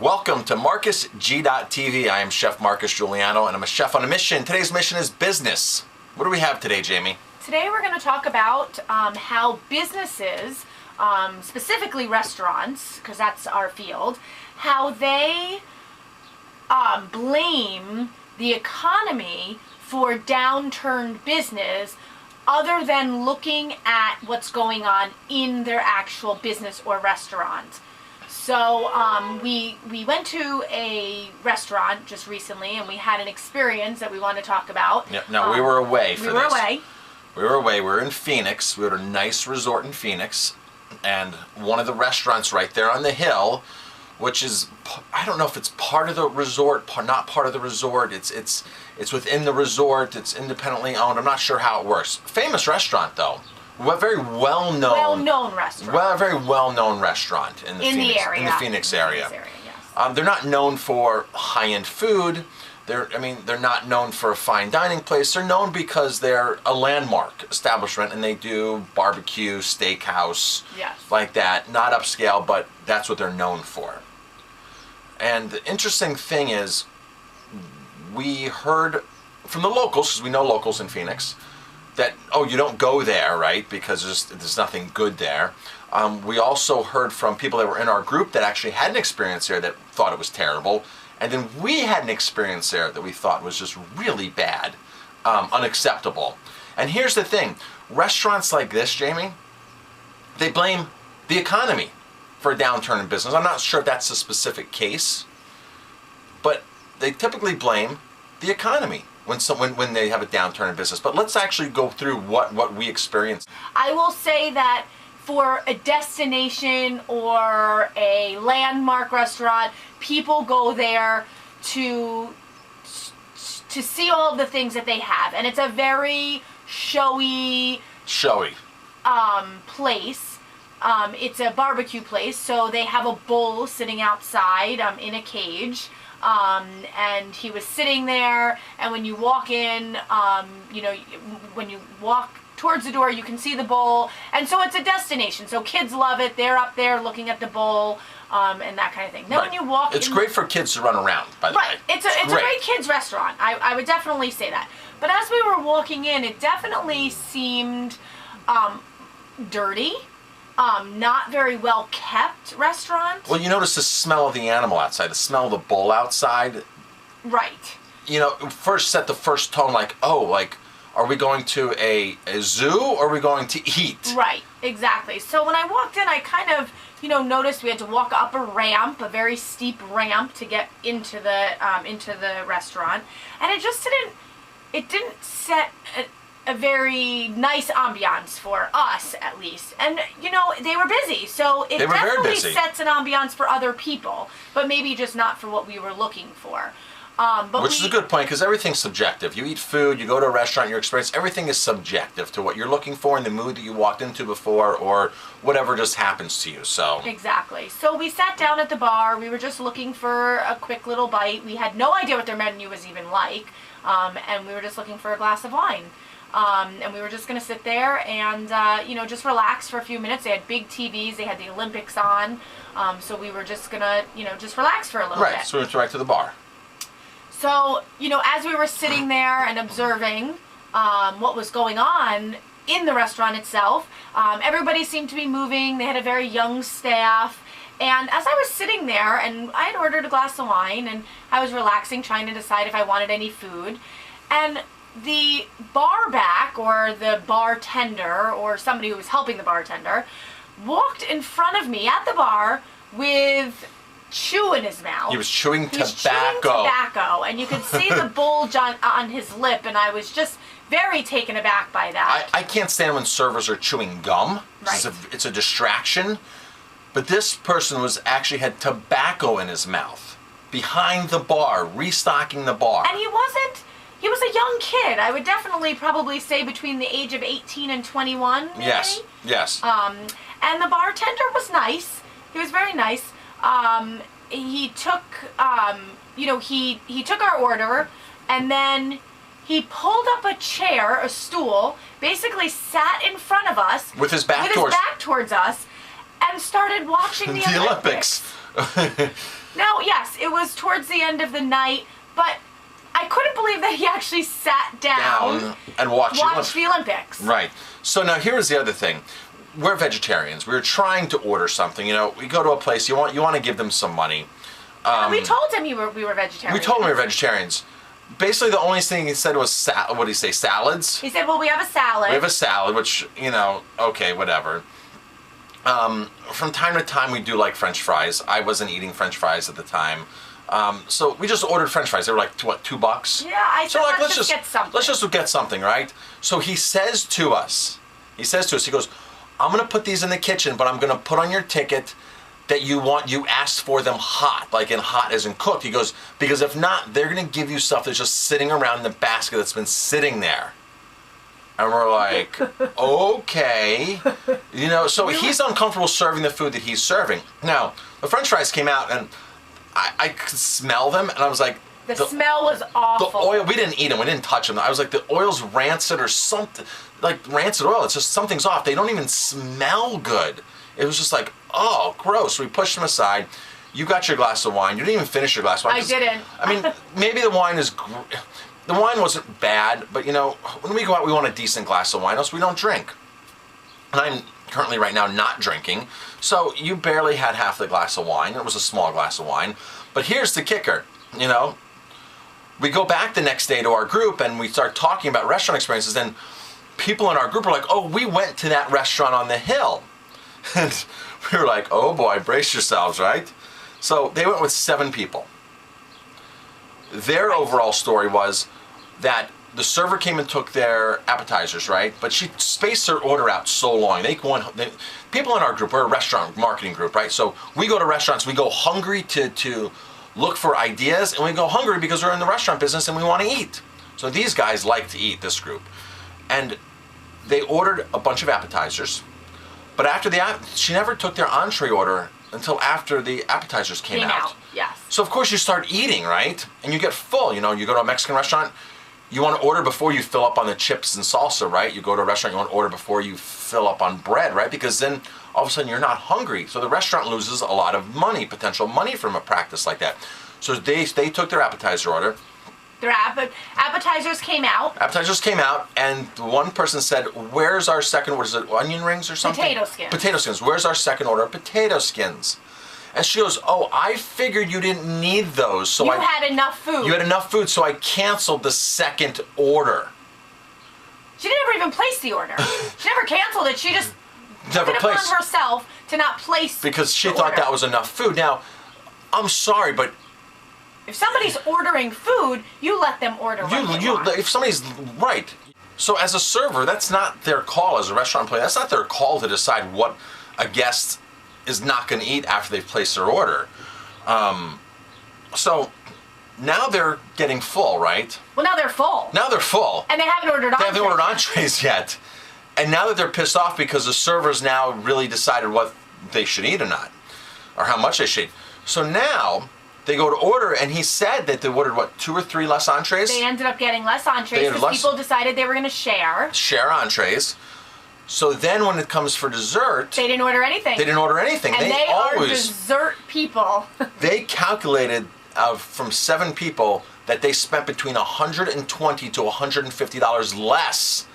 Welcome to MarcusG.TV. I am Chef Marcus Giuliano, and I'm a chef on a mission. Today's mission is business. What do we have today, Jamie? Today we're going to talk about how businesses, specifically restaurants, because that's our field, how they blame the economy for downturned business other than looking at what's going on in their actual business or restaurant. So we went to a restaurant just recently, and we had an experience that we want to talk about. Yep. Now, we were away for this. We were away. We were away. We were in Phoenix. We were at a nice resort in Phoenix. And one of the restaurants right there on the hill, which is, I don't know if it's part of the resort, not part of the resort. It's within the resort. It's independently owned. I'm not sure how it works. Famous restaurant, though. Very well-known restaurant. Very well-known restaurant in the Phoenix area. Yes. They're not known for high-end food. They're not known for a fine dining place. They're known because they're a landmark establishment, and they do barbecue, steakhouse, like that. Not upscale, but that's what they're known for. And the interesting thing is, we heard from the locals, because we know locals in Phoenix, that, oh, you don't go there, right, because there's nothing good there. We also heard from people that were in our group that actually had an experience there that thought it was terrible. And then we had an experience there that we thought was just really bad, unacceptable. And here's the thing. Restaurants like this, Jamie, they blame the economy for a downturn in business. I'm not sure if that's a specific case, but they typically blame the economy when they have a downturn in business. But let's actually go through what we experienced. I will say that for a destination or a landmark restaurant, people go there to see all of the things that they have, and it's a very showy place. It's a barbecue place, so they have a bull sitting outside in a cage. And he was sitting there, and when you walk in, when you walk towards the door, you can see the bull, and so it's a destination. So kids love it. They're up there looking at the bull, and that kind of thing. Then when you walk, it's great for kids to run around. By the way, it's a great kids restaurant. I would definitely say that. But as we were walking in, it definitely seemed dirty. Not very well kept restaurant. Well, you notice the smell of the animal outside, the smell of the bull outside. Right. First set the first tone like, oh, like, are we going to a zoo or are we going to eat? Right, exactly. So when I walked in, I kind of, noticed we had to walk up a ramp, a very steep ramp to get into the restaurant, and it didn't set a very nice ambiance for us, at least. And they were busy, so it definitely sets an ambiance for other people, but maybe just not for what we were looking for. Which is a good point, because everything's subjective. You eat food, you go to a restaurant, your experience, everything is subjective to what you're looking for in the mood that you walked into before, or whatever just happens to you. So exactly. So we sat down at the bar. We were just looking for a quick little bite. We had no idea what their menu was even like, and we were just looking for a glass of wine. And we were just going to sit there and, just relax for a few minutes. They had big TVs. They had the Olympics on. So we were just going to, just relax for a little bit. Right, so we went right to the bar. So, as we were sitting there and observing what was going on in the restaurant itself, everybody seemed to be moving. They had a very young staff. And as I was sitting there, and I had ordered a glass of wine, and I was relaxing, trying to decide if I wanted any food. And the bar back, or the bartender, or somebody who was helping the bartender, walked in front of me at the bar with chew in his mouth. He was chewing tobacco. Chewing tobacco, and you could see the bulge on his lip, and I was just very taken aback by that. I can't stand when servers are chewing gum. Right. It's a distraction. But this person actually had tobacco in his mouth, behind the bar, restocking the bar. And he was a young kid. I would definitely probably say between the age of 18 and 21, maybe. Yes. And the bartender was nice. He was very nice. He took, he took our order, and then he pulled up a chair, a stool, basically sat in front of us. With his back towards us. And started watching the Olympics. Now, yes, it was towards the end of the night, but I couldn't believe that he actually sat down and watched the Olympics. Right. So now here's the other thing. We're vegetarians. We were trying to order something. You know, we go to a place, you want to give them some money. We told him we were vegetarians. We told him we were vegetarians. Basically, the only thing he said was, what did he say, salads? He said, well, we have a salad. We have a salad, which, you know, okay, whatever. From time to time, we do like French fries. I wasn't eating French fries at the time. So we just ordered French fries. They were like, what, $2? Yeah, I said, like, let's just get something. Let's just get something, right? So he says to us, he goes, I'm going to put these in the kitchen, but I'm going to put on your ticket that you asked for them hot, like in hot as in cooked. He goes, because if not, they're going to give you stuff that's just sitting around in the basket that's been sitting there. And we're like, okay. You know, so he's uncomfortable serving the food that he's serving. Now, the French fries came out, and I could smell them, and I was like, the smell was awful. The oil, we didn't eat them, we didn't touch them. I was like, the oil's rancid or something, like rancid oil. It's just something's off. They don't even smell good. It was just like, oh, gross. We pushed them aside. You got your glass of wine. You didn't even finish your glass of wine. I didn't. I mean, maybe the wine is... The wine wasn't bad, but you know, when we go out, we want a decent glass of wine, else we don't drink. And I'm currently right now not drinking, so you barely had half the glass of wine. It was a small glass of wine. But here's the kicker, you know. We go back the next day to our group and we start talking about restaurant experiences, and people in our group are like, oh, we went to that restaurant on the hill. And we were like, oh boy, brace yourselves, right? So they went with 7 people. Their overall story was that the server came and took their appetizers, right? But she spaced their order out so long. People in our group, we're a restaurant marketing group, right? So we go to restaurants, we go hungry to look for ideas, and we go hungry because we're in the restaurant business and we want to eat. So these guys like to eat, this group. And they ordered a bunch of appetizers, but after she never took their entree order until after the appetizers came out. Yes. So of course you start eating, right? And you get full. You know, you go to a Mexican restaurant, you want to order before you fill up on the chips and salsa, right? You go to a restaurant, you want to order before you fill up on bread, right? Because then all of a sudden you're not hungry. So the restaurant loses a lot of money, potential money from a practice like that. So they took their appetizer order. Their appetizers came out. Appetizers came out, and one person said, where's our second, what is it, onion rings or something? Potato skins. Potato skins. Where's our second order of potato skins? And she goes, oh, I figured you didn't need those. So you had enough food. You had enough food, so I canceled the second order. She never even placed the order. She never canceled it. She just took it upon herself to not place because she thought that was enough food. Now, I'm sorry, but if somebody's ordering food, you let them order what they want. If somebody's right. So as a server, that's not their call. As a restaurant employee, that's not their call to decide what a guest is not going to eat after they've placed their order. So now they're getting full, right? Well, now they're full. Now they're full. And they haven't ordered entrees. They haven't ordered entrees yet. And now that they're pissed off because the servers now really decided what they should eat or not, or how much they should eat. So now they go to order, and he said that they ordered, what, 2 or 3 less entrees? They ended up getting less entrees because people decided they were going to share. Share entrees. So then when it comes for dessert... They didn't order anything. They didn't order anything. And they are dessert people. They calculated from 7 people that they spent between $120 to $150 less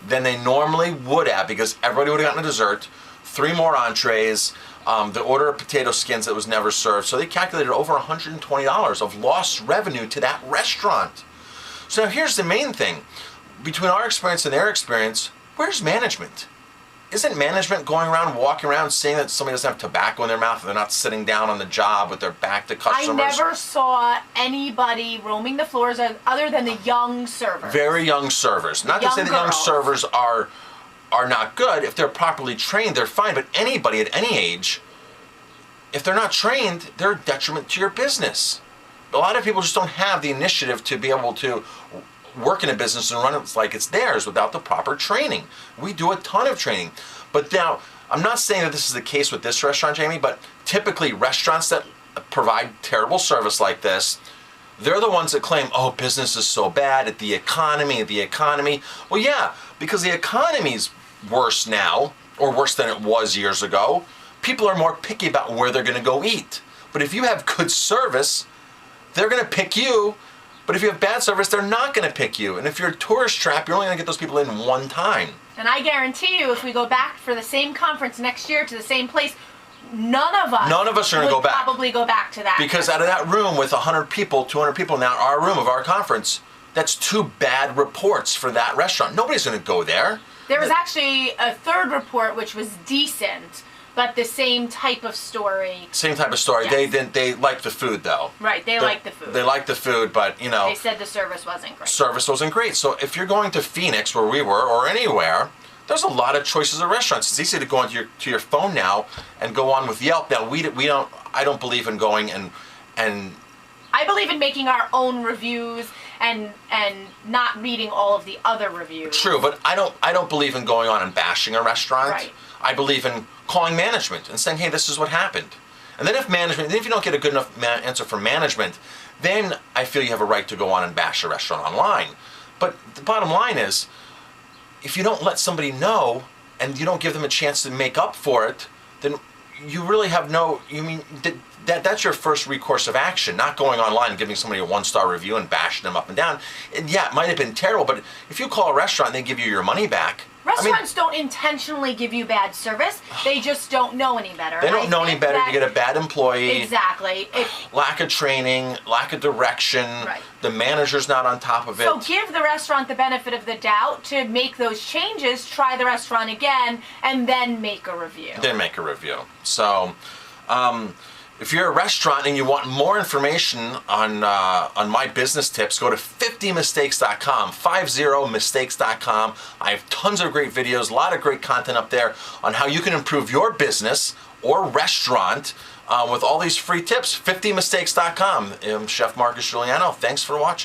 than they normally would have, because everybody would have gotten a dessert, 3 more entrees, the order of potato skins that was never served. So they calculated over $120 of lost revenue to that restaurant. So now here's the main thing. Between our experience and their experience, where's management? Isn't management going around, walking around, saying that somebody doesn't have tobacco in their mouth and they're not sitting down on the job with their back to customers? I never saw anybody roaming the floors other than the young servers. Very young servers. Not to say that young servers are not good. If they're properly trained, they're fine. But anybody at any age, if they're not trained, they're a detriment to your business. A lot of people just don't have the initiative to be able to work in a business and run it like it's theirs without the proper training. We do a ton of training. But now, I'm not saying that this is the case with this restaurant, Jamie, but typically restaurants that provide terrible service like this, they're the ones that claim, oh, business is so bad, at the economy. Well, yeah, because the economy's worse now, or worse than it was years ago. People are more picky about where they're going to go eat. But if you have good service, they're going to pick you. But if you have bad service, they're not going to pick you. And if you're a tourist trap, you're only going to get those people in one time. And I guarantee you, if we go back for the same conference next year to the same place, none of us are going to go back. Probably go back to that. Because out of that room with 100 people, 200 people now, our room of our conference, that's 2 bad reports for that restaurant. Nobody's going to go there. There was actually a third report which was decent, but the same type of story. Same type of story. Yes. They liked the food though. Right, they liked the food. They liked the food, but you know. They said the service wasn't great. Service wasn't great. So if you're going to Phoenix, where we were, or anywhere, there's a lot of choices of restaurants. It's easy to go onto your phone now and go on with Yelp. Now I don't believe in going and I believe in making our own reviews and not reading all of the other reviews. True, but I don't believe in going on and bashing a restaurant. Right. I believe in calling management and saying, hey, this is what happened. And then if you don't get a good enough answer from management, then I feel you have a right to go on and bash a restaurant online. But the bottom line is, if you don't let somebody know and you don't give them a chance to make up for it, then you really have that's your first recourse of action, not going online and giving somebody a 1-star review and bashing them up and down. And yeah, it might have been terrible, but if you call a restaurant and they give you your money back. Restaurants don't intentionally give you bad service. They just don't know any better. They don't know any better. You get a bad employee. Exactly. Lack of training, lack of direction. Right. The manager's not on top of it. So give the restaurant the benefit of the doubt to make those changes, try the restaurant again, and then make a review. So, if you're a restaurant and you want more information on my business tips, go to 50mistakes.com, 50mistakes.com. I have tons of great videos, a lot of great content up there on how you can improve your business or restaurant with all these free tips. 50mistakes.com. I'm Chef Marcus Giuliano. Thanks for watching.